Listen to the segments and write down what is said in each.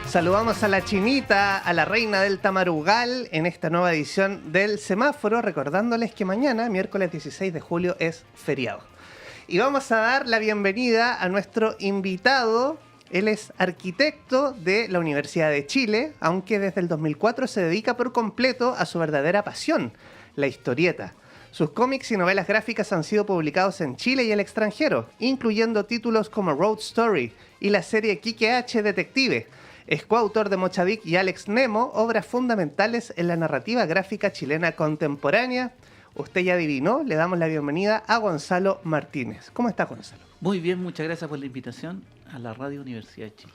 Saludamos a la Chinita, a la reina del Tamarugal, en esta nueva edición del Semáforo, recordándoles que mañana, miércoles 16 de julio, es feriado. Y vamos a dar la bienvenida a nuestro invitado. Él es arquitecto de la Universidad de Chile, aunque desde el 2004 se dedica por completo a su verdadera pasión, la historieta. Sus cómics y novelas gráficas han sido publicados en Chile y el extranjero, incluyendo títulos como Road Story y la serie Quique H. Detective. Es coautor de Mochavic y Alex Nemo, obras fundamentales en la narrativa gráfica chilena contemporánea. Usted ya adivinó, le damos la bienvenida a Gonzalo Martínez. ¿Cómo está, Gonzalo? Muy bien, muchas gracias por la invitación a la Radio Universidad de Chile.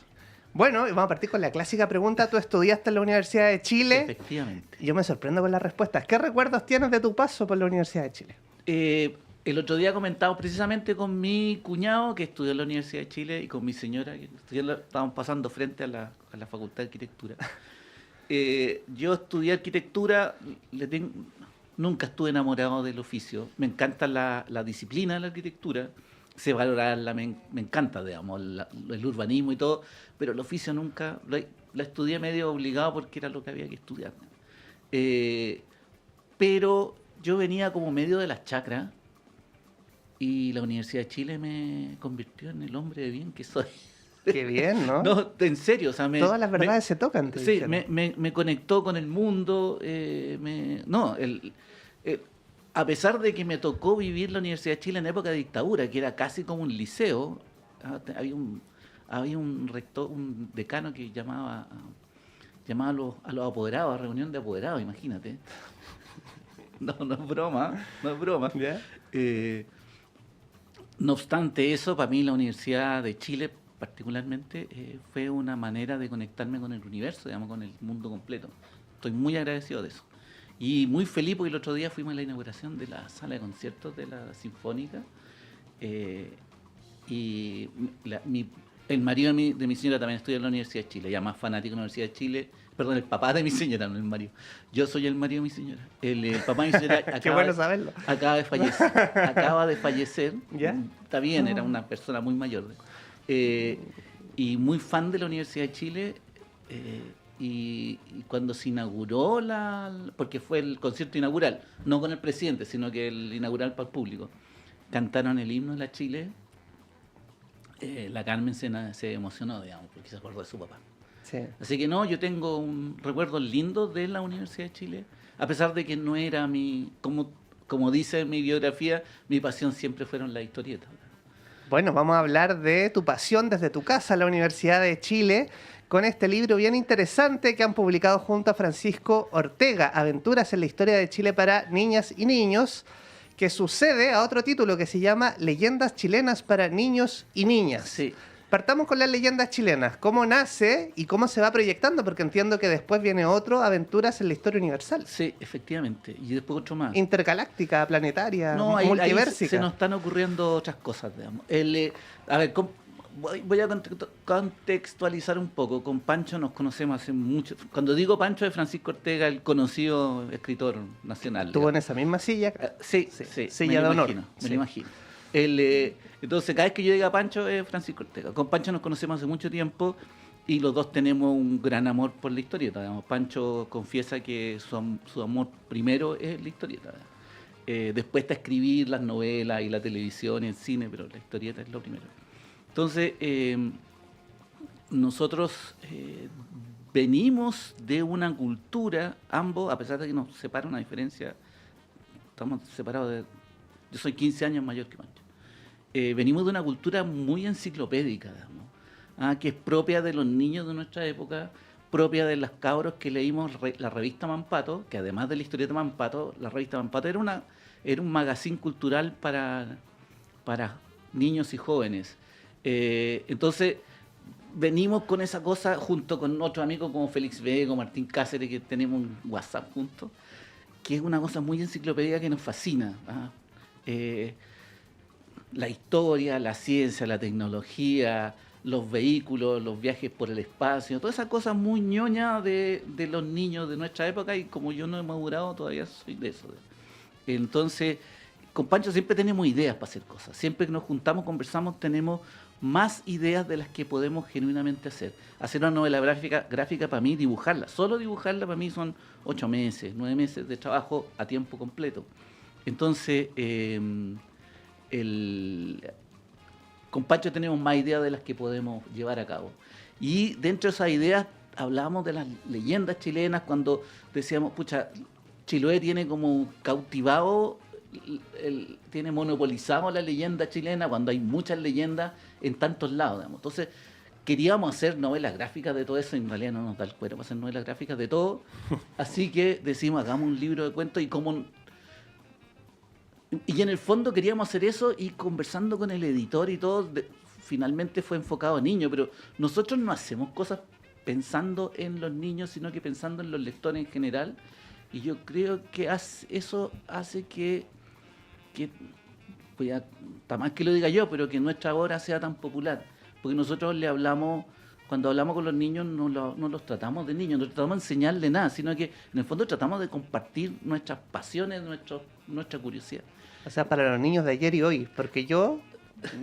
Bueno, y vamos a partir con la clásica pregunta. Tú estudiaste en la Universidad de Chile. Efectivamente. Yo me sorprendo con las respuestas. ¿Qué recuerdos tienes de tu paso por la Universidad de Chile? El otro día comentaba precisamente con mi cuñado que estudió en la Universidad de Chile y con mi señora que estábamos pasando frente a la Facultad de Arquitectura. Yo estudié arquitectura, nunca estuve enamorado del oficio. Me encanta la disciplina de la arquitectura, sé valorarla, me encanta, digamos, el urbanismo y todo, pero el oficio nunca, la estudié medio obligado porque era lo que había que estudiar. Pero yo venía como medio de las chacras. Y la Universidad de Chile me convirtió en el hombre de bien que soy. Qué bien, ¿no? No, en serio. O sea, todas las verdades se tocan. Sí, me conectó con el mundo. A pesar de que me tocó vivir la Universidad de Chile en época de dictadura, que era casi como un liceo, había un rector, un decano que llamaba a los apoderados, a reunión de apoderados, imagínate. No es broma, no es broma. ¿Ya? No obstante eso, para mí la Universidad de Chile particularmente fue una manera de conectarme con el universo, digamos, con el mundo completo. Estoy muy agradecido de eso. Y muy feliz porque el otro día fuimos a la inauguración de la sala de conciertos de la Sinfónica y el marido de mi señora también estudia en la Universidad de Chile, ya más fanático de la Universidad de Chile. Perdón, el papá de mi señora, no el marido. Yo soy el marido de mi señora. El papá de mi señora Qué bueno saberlo. Acaba de fallecer. ¿Ya? Está bien, era una persona muy mayor. Y muy fan de la Universidad de Chile. Y cuando se inauguró porque fue el concierto inaugural, no con el presidente, sino que el inaugural para el público, cantaron el himno de la Chile. La Carmen se emocionó, digamos, porque se acordó de su papá. Sí. Así que no, yo tengo un recuerdo lindo de la Universidad de Chile, a pesar de que no era como dice mi biografía, mi pasión siempre fueron las historietas. Bueno, vamos a hablar de tu pasión desde tu casa, la Universidad de Chile, con este libro bien interesante que han publicado junto a Francisco Ortega, Aventuras en la historia de Chile para niñas y niños, que sucede a otro título que se llama Leyendas chilenas para niños y niñas. Sí. Partamos con las leyendas chilenas. ¿Cómo nace y cómo se va proyectando? Porque entiendo que después viene otro, Aventuras en la historia universal. Sí, efectivamente. Y después otro más. Intergaláctica, planetaria, ahí multiversica. se nos están ocurriendo otras cosas, digamos. A ver, voy a contextualizar un poco. Con Pancho nos conocemos hace mucho. Cuando digo Pancho, es Francisco Ortega, el conocido escritor nacional. ¿Estuvo en esa misma silla? Sí. Silla de honor. Me lo imagino. Entonces, cada vez que yo diga Pancho, es Francisco Ortega. Con Pancho nos conocemos hace mucho tiempo y los dos tenemos un gran amor por la historieta. Digamos. Pancho confiesa que su amor primero es la historieta. Después está escribir las novelas y la televisión y el cine, pero la historieta es lo primero. Entonces, nosotros venimos de una cultura, ambos, a pesar de que nos separa una diferencia, estamos separados yo soy 15 años mayor que Pancho. Venimos de una cultura muy enciclopédica, digamos, que es propia de los niños de nuestra época, propia de los cabros que leímos la revista Mampato, que además de la historieta Mampato, la revista Mampato era un magazine cultural para niños y jóvenes. Entonces, venimos con esa cosa junto con otros amigos como Félix Vego, Martín Cáceres, que tenemos un WhatsApp juntos, que es una cosa muy enciclopédica que nos fascina. La historia, la ciencia, la tecnología, los vehículos, los viajes por el espacio, todas esas cosas muy ñoñas de los niños de nuestra época, y como yo no he madurado, todavía soy de eso. Entonces, con Pancho siempre tenemos ideas para hacer cosas. Siempre que nos juntamos, conversamos, tenemos más ideas de las que podemos genuinamente hacer. Hacer una novela gráfica para mí, dibujarla, solo dibujarla para mí son 8 meses, 9 meses de trabajo a tiempo completo. Entonces, con Pancho tenemos más ideas de las que podemos llevar a cabo. Y dentro de esas ideas hablábamos de las leyendas chilenas cuando decíamos, pucha, Chiloé tiene como cautivado, tiene monopolizado la leyenda chilena cuando hay muchas leyendas en tantos lados, digamos. Entonces, queríamos hacer novelas gráficas de todo eso, y en realidad no nos da el cuero para hacer novelas gráficas de todo, así que decimos, hagamos un libro de cuentos y en el fondo queríamos hacer eso y conversando con el editor y todo, finalmente fue enfocado a niños, pero nosotros no hacemos cosas pensando en los niños, sino que pensando en los lectores en general, y yo creo que eso hace que pues ya, está mal que lo diga yo, pero que nuestra obra sea tan popular, porque nosotros le hablamos, cuando hablamos con los niños no los tratamos de niños, no tratamos de enseñarle nada, sino que en el fondo tratamos de compartir nuestras pasiones, nuestra curiosidad. O sea, para los niños de ayer y hoy, porque yo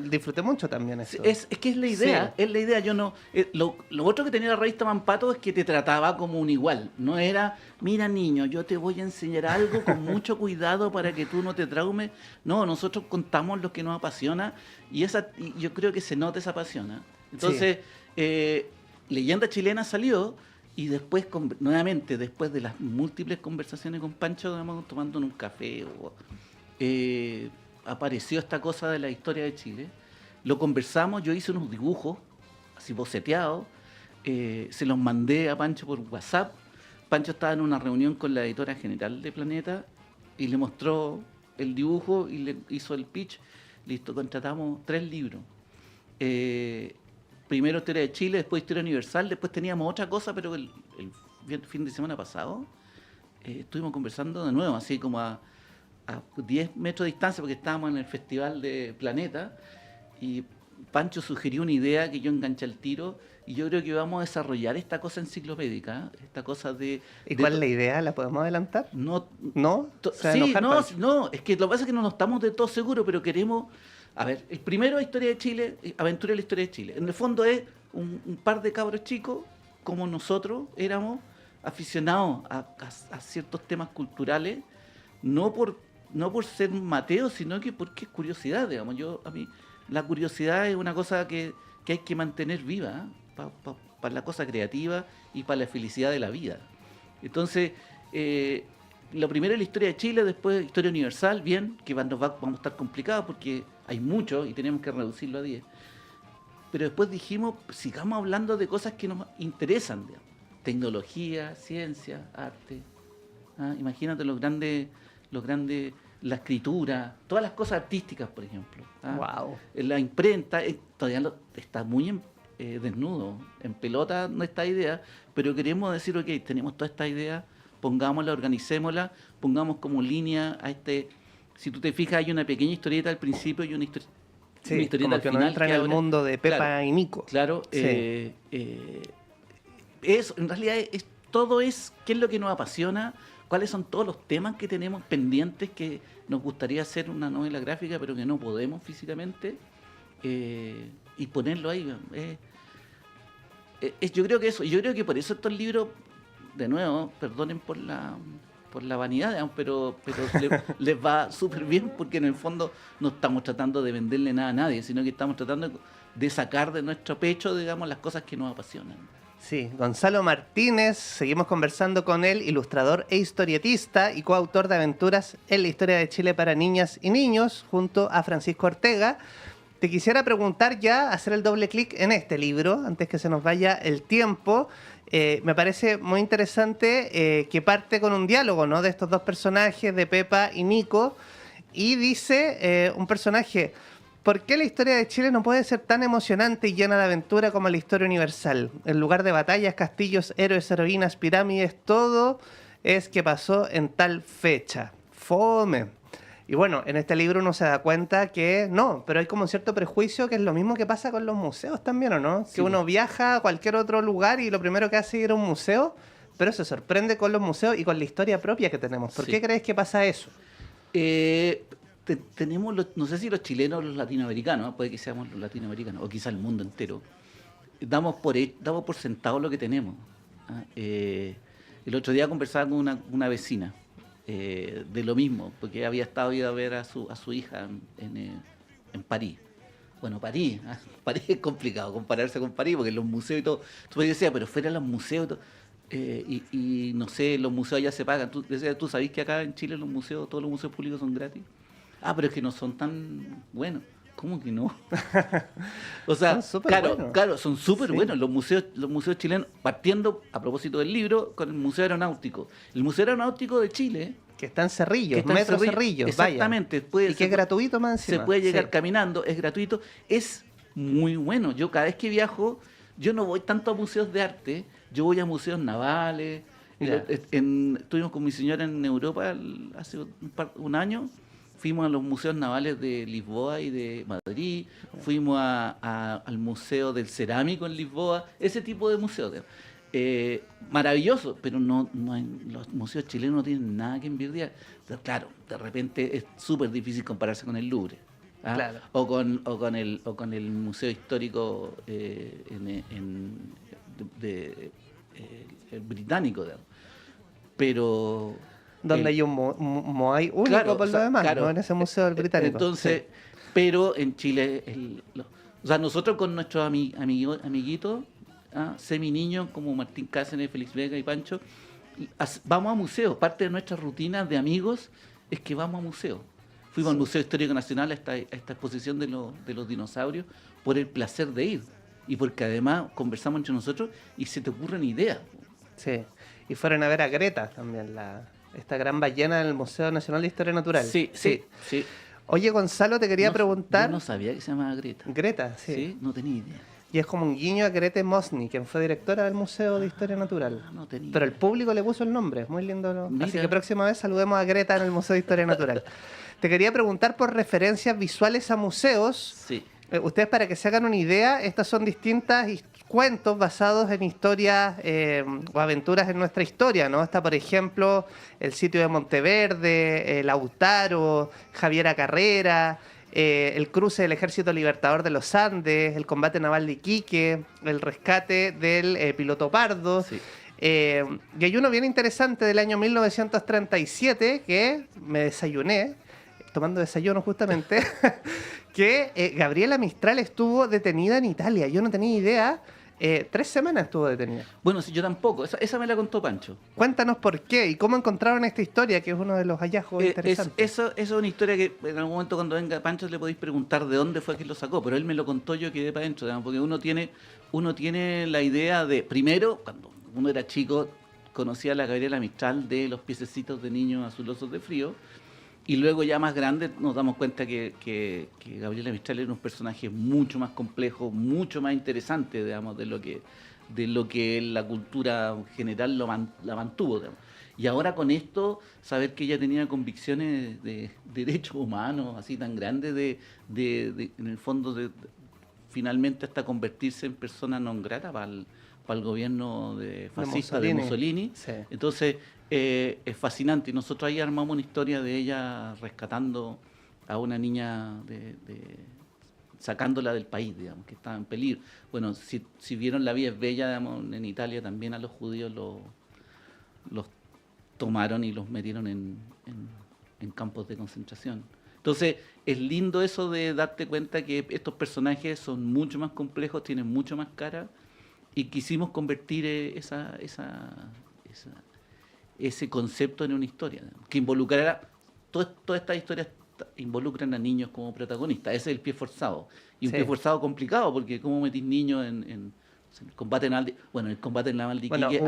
disfruté mucho también eso. Es que es la idea, Sí. es la idea. Yo no, lo otro que tenía la revista Mampato es que te trataba como un igual. No era, mira niño, yo te voy a enseñar algo con mucho cuidado para que tú no te traumes. No, nosotros contamos lo que nos apasiona y yo creo que se nota esa pasión, ¿eh? Entonces, Leyenda Chilena salió y después, nuevamente, después de las múltiples conversaciones con Pancho, digamos, tomando un café, apareció esta cosa de la historia de Chile. Lo conversamos, yo hice unos dibujos, así boceteados, se los mandé a Pancho por WhatsApp. Pancho estaba en una reunión con la editora general de Planeta y le mostró el dibujo y le hizo el pitch. Listo, contratamos 3 libros. Primero Historia de Chile, después Historia Universal, después teníamos otra cosa, pero el fin de semana pasado estuvimos conversando de nuevo, así como a 10 metros de distancia, porque estábamos en el Festival de Planeta, y Pancho sugirió una idea que yo enganché al tiro, y yo creo que vamos a desarrollar esta cosa enciclopédica, esta cosa de... ¿Y cuál es la idea? ¿La podemos adelantar? No, ¿No? ¿Se va a sí, enojar, no, Pancho? no, es que lo que pasa es que no estamos de todo seguros, pero queremos... A ver, el primero es Historia de Chile, Aventura de la Historia de Chile. En el fondo es un par de cabros chicos, como nosotros éramos, aficionados a ciertos temas culturales, no por ser Mateo, sino que porque es curiosidad, digamos. A mí, la curiosidad es una cosa que hay que mantener viva, ¿eh? Para la cosa creativa y para la felicidad de la vida. Entonces, lo primero es la historia de Chile, después Historia Universal, bien, que vamos a estar complicados porque hay mucho y tenemos que reducirlo a 10. Pero después dijimos, sigamos hablando de cosas que nos interesan, digamos. Tecnología, ciencia, arte. ¿Ah? Imagínate los grandes, la escritura, todas las cosas artísticas, por ejemplo. ¿Ah? Wow. La imprenta todavía está muy desnudo, en pelota no está idea, pero queremos decir, ok, tenemos toda esta idea, pongámosla, organicémosla, pongamos como línea a si tú te fijas, hay una pequeña historieta al principio y una Sí, historieta como al que final. no entra en el mundo de Pepa claro, y Nico. Claro, Sí. en realidad todo es qué es lo que nos apasiona, cuáles son todos los temas que tenemos pendientes que nos gustaría hacer una novela gráfica, pero que no podemos físicamente, y ponerlo ahí. Yo creo que eso, yo creo que por eso estos libros, de nuevo, perdonen por la vanidad, digamos, pero les va súper bien porque en el fondo no estamos tratando de venderle nada a nadie, sino que estamos tratando de sacar de nuestro pecho, digamos, las cosas que nos apasionan. Sí, Gonzalo Martínez, seguimos conversando con él, ilustrador e historietista y coautor de aventuras en la historia de Chile para niñas y niños, junto a Francisco Ortega. Te quisiera preguntar ya, hacer el doble clic en este libro, antes que se nos vaya el tiempo. Me parece muy interesante que parte con un diálogo, ¿no?, de estos dos personajes, de Pepa y Nico, y dice un personaje: ¿por qué la historia de Chile no puede ser tan emocionante y llena de aventura como la historia universal? En lugar de batallas, castillos, héroes, heroínas, pirámides, todo es que pasó en tal fecha. Fome. Y bueno, en este libro uno se da cuenta que no, pero hay como un cierto prejuicio que es lo mismo que pasa con los museos también, ¿o no? Sí. Que uno viaja a cualquier otro lugar y lo primero que hace es ir a un museo, pero se sorprende con los museos y con la historia propia que tenemos. ¿Por Sí. qué crees que pasa eso? Te tenemos, no sé si los chilenos o los latinoamericanos, puede que seamos los latinoamericanos, o quizá el mundo entero, damos por sentado lo que tenemos. ¿Ah? El otro día conversaba con una vecina de lo mismo, porque había estado ido a ver a su hija en París. Bueno, París es complicado compararse con París, porque los museos y todo, tú decías, pero fuera de los museos y todo, y no sé, los museos ya se pagan. Tú sabés que acá en Chile todos los museos públicos son gratis. Ah, pero es que no son tan buenos. ¿Cómo que no? O sea, claro, son súper buenos los museos chilenos, partiendo, a propósito del libro, con el Museo Aeronáutico. El Museo Aeronáutico de Chile... Que está en Cerrillos, Metro Cerrillos, exactamente. Y que es gratuito más encima. Se puede llegar caminando, es gratuito, es muy bueno. Yo cada vez que viajo, yo no voy tanto a museos de arte, yo voy a museos navales. Estuvimos con mi señora en Europa hace un año, fuimos a los museos navales de Lisboa y de Madrid, fuimos al Museo del Cerámico en Lisboa, ese tipo de museos. Maravilloso, pero los museos chilenos no tienen nada que envidiar. Claro, de repente es súper difícil compararse con el Louvre, ¿ah? Claro. o con el Museo Histórico el británico, digamos. Pero donde hay un Moai único por lo demás, ¿no? En ese museo del británico. Entonces, pero en Chile, o sea, nosotros con nuestros amiguitos, semi-niños como Martín Cáceres, Félix Vega y Pancho, vamos a museos. Parte de nuestra rutina de amigos es que vamos a museos. Fuimos al Museo Histórico Nacional a esta exposición de los dinosaurios por el placer de ir. Y porque además conversamos entre nosotros y se te ocurren ideas. Sí, y fueron a ver a Greta también, esta gran ballena del Museo Nacional de Historia Natural. Sí. Oye, Gonzalo, te quería preguntar... Yo no sabía que se llamaba Greta. Greta, sí. Sí, no tenía idea. Y es como un guiño a Grete Mosny, quien fue directora del Museo de Historia Natural. No tenía. Pero el público le puso el nombre, muy lindo. Mira. Así que próxima vez saludemos a Greta en el Museo de Historia Natural. Te quería preguntar por referencias visuales a museos. Sí. Ustedes, para que se hagan una idea, estas son distintas cuentos basados en historias o aventuras en nuestra historia, ¿no? Está, por ejemplo, el sitio de Monteverde, Lautaro, Javiera Carrera, el cruce del Ejército Libertador de los Andes, el combate naval de Iquique, el rescate del piloto Pardo. Sí. Y hay uno bien interesante del año 1937 que me desayuné, tomando desayuno justamente, que Gabriela Mistral estuvo detenida en Italia. Yo no tenía idea. 3 semanas estuvo detenida. Bueno, sí, yo tampoco. Esa me la contó Pancho. Cuéntanos por qué y cómo encontraron esta historia, que es uno de los hallazgos interesantes. Eso es una historia que en algún momento cuando venga Pancho le podéis preguntar de dónde fue que lo sacó, pero él me lo contó, yo quedé para adentro, porque uno tiene la idea de, primero, cuando uno era chico, conocía a la Gabriela Mistral de Los piececitos de niños azulosos de frío, y luego ya más grande nos damos cuenta que Gabriela Mistral era un personaje mucho más complejo, mucho más interesante, digamos, de lo que la cultura general la mantuvo, digamos. Y ahora con esto, saber que ella tenía convicciones de derechos humanos así tan grandes, en el fondo, finalmente hasta convertirse en persona non grata para el gobierno fascista de Mussolini. Sí. Entonces, es fascinante. Y nosotros ahí armamos una historia de ella rescatando a una niña, sacándola del país, digamos, que estaba en peligro. Bueno, si vieron La vida es bella, digamos, en Italia también a los judíos los tomaron y los metieron en campos de concentración. Entonces, es lindo eso de darte cuenta que estos personajes son mucho más complejos, tienen mucho más cara, y quisimos convertir ese concepto en una historia, que involucrara, todas estas historias involucran a niños como protagonistas. Ese es el pie forzado. Y un pie forzado complicado, porque ¿cómo metís niños en el combate naval? Bueno, en el combate naval de Iquique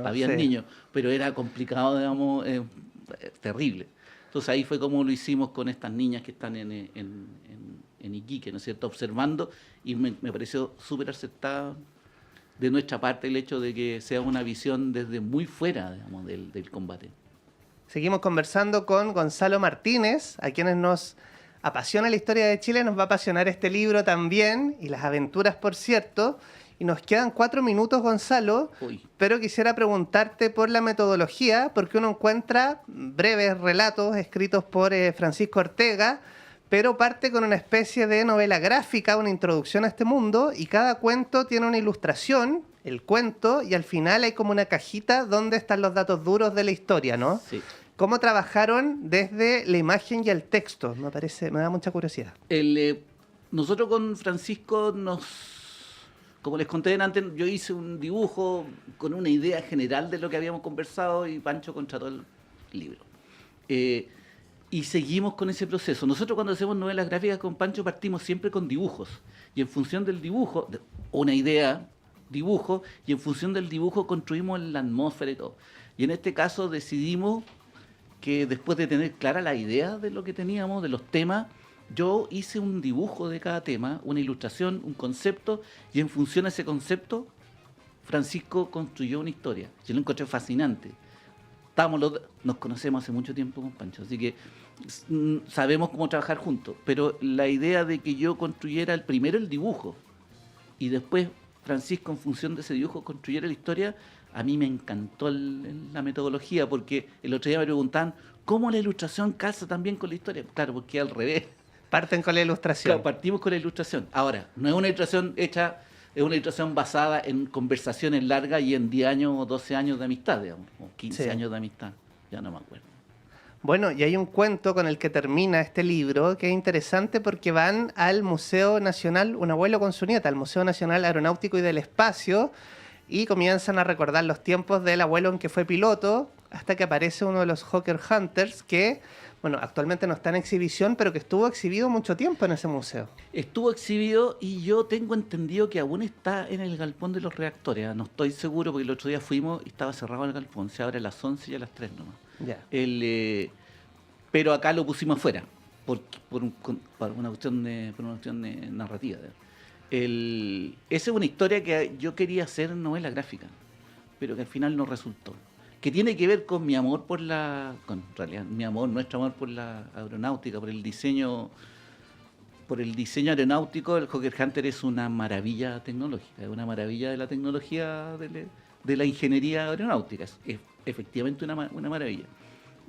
había niños, pero era complicado, digamos, terrible. Entonces ahí fue como lo hicimos con estas niñas que están en Iquique, ¿no es cierto?, observando, y me pareció súper aceptado de nuestra parte el hecho de que sea una visión desde muy fuera, digamos, del combate. Seguimos conversando con Gonzalo Martínez, a quienes nos apasiona la historia de Chile, nos va a apasionar este libro también, y las aventuras, por cierto. Y nos quedan 4 minutos, Gonzalo, Uy. pero quisiera preguntarte por la metodología, porque uno encuentra breves relatos escritos por Francisco Ortega, pero parte con una especie de novela gráfica, una introducción a este mundo, y cada cuento tiene una ilustración, el cuento, y al final hay como una cajita donde están los datos duros de la historia, ¿no? Sí. ¿Cómo trabajaron desde la imagen y el texto? Me da mucha curiosidad. Nosotros con Francisco como les conté antes, yo hice un dibujo con una idea general de lo que habíamos conversado y Pancho contrató el libro. Y seguimos con ese proceso. Nosotros cuando hacemos novelas gráficas con Pancho partimos siempre con dibujos. Y en función del dibujo, una idea, dibujo, y en función del dibujo construimos la atmósfera y todo. Y en este caso decidimos que después de tener clara la idea de lo que teníamos, de los temas, yo hice un dibujo de cada tema, una ilustración, un concepto, y en función a ese concepto, Francisco construyó una historia. Yo lo encontré fascinante. Nos conocemos hace mucho tiempo con Pancho, así que sabemos cómo trabajar juntos. Pero la idea de que yo construyera primero el dibujo y después Francisco, en función de ese dibujo, construyera la historia, a mí me encantó la metodología, porque el otro día me preguntaban cómo la ilustración calza también con la historia. Claro, porque al revés. Parten con la ilustración. Claro, partimos con la ilustración. Ahora, no es una ilustración hecha, es una ilustración basada en conversaciones largas y en 10 años o 12 años de amistad, digamos, o 15 años de amistad, ya no me acuerdo. Bueno, y hay un cuento con el que termina este libro que es interesante porque van al Museo Nacional, un abuelo con su nieta, al Museo Nacional Aeronáutico y del Espacio, y comienzan a recordar los tiempos del abuelo en que fue piloto, hasta que aparece uno de los Hawker Hunters que, bueno, actualmente no está en exhibición, pero que estuvo exhibido mucho tiempo en ese museo. Estuvo exhibido y yo tengo entendido que aún está en el galpón de los reactores. No estoy seguro porque el otro día fuimos y estaba cerrado el galpón. Se abre a las 11 y a las 3 nomás. Ya. Pero acá lo pusimos afuera por una cuestión de narrativa. Esa es una historia que yo quería hacer en novela gráfica, pero que al final no resultó. Que tiene que ver con mi amor en realidad, nuestro amor por la aeronáutica, por el diseño aeronáutico. El Hawker Hunter es una maravilla tecnológica, es una maravilla de la tecnología de la ingeniería aeronáutica. Es efectivamente una maravilla.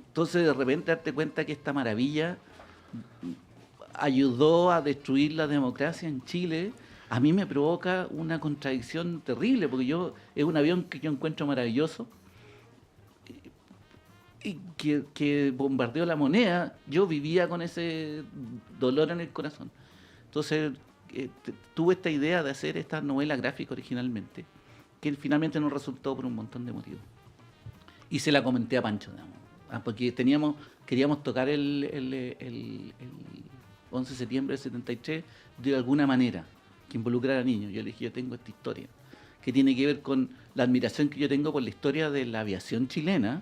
Entonces, de repente, darte cuenta que esta maravilla ayudó a destruir la democracia en Chile, a mí me provoca una contradicción terrible, porque es un avión que yo encuentro maravilloso, y que bombardeó la moneda. Yo vivía con ese dolor en el corazón. Entonces, tuve esta idea de hacer esta novela gráfica originalmente, que finalmente no resultó por un montón de motivos. Y se la comenté a Pancho, digamos. Porque queríamos tocar el 11 de septiembre del 73 de alguna manera, que involucrara a niños. Yo le dije, yo tengo esta historia, que tiene que ver con la admiración que yo tengo por la historia de la aviación chilena,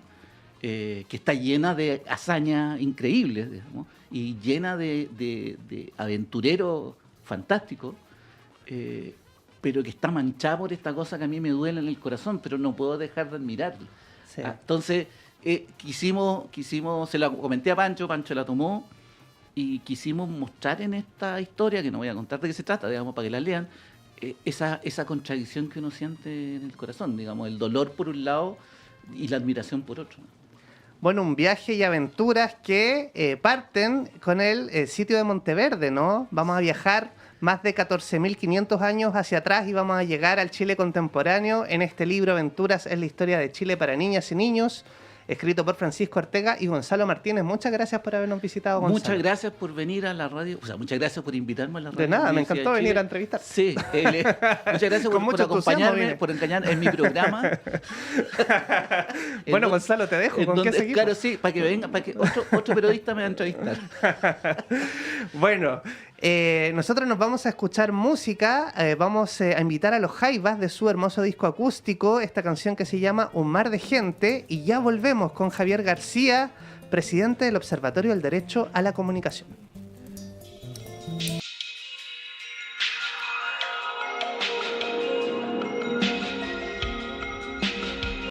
que está llena de hazañas increíbles, digamos, y llena de aventureros fantásticos, pero que está manchada por esta cosa que a mí me duele en el corazón, pero no puedo dejar de admirarlo. Sí. Entonces, se la comenté a Pancho la tomó, y quisimos mostrar en esta historia, que no voy a contar de qué se trata, digamos, para que la lean, esa contradicción que uno siente en el corazón, digamos, el dolor por un lado y la admiración por otro. Bueno, un viaje y aventuras que parten con el sitio de Monteverde, ¿no? Vamos a viajar más de 14.500 años hacia atrás y vamos a llegar al Chile contemporáneo en este libro Aventuras en la historia de Chile para niñas y niños, escrito por Francisco Ortega y Gonzalo Martínez. Muchas gracias por habernos visitado, Gonzalo. Muchas gracias por venir a la radio, o sea, muchas gracias por invitarme a la radio. De nada, me encantó venir a entrevistar. Sí, muchas gracias por acompañarme, por engañar en mi programa. Bueno, Gonzalo, te dejo, ¿con qué seguimos? Claro, sí, para que venga, para que otro periodista me va a entrevistar. Bueno, nosotros nos vamos a escuchar música, vamos a invitar a los Jaivas de su hermoso disco acústico, esta canción que se llama Un mar de gente, y ya volvemos con Javier García, presidente del Observatorio del Derecho a la Comunicación.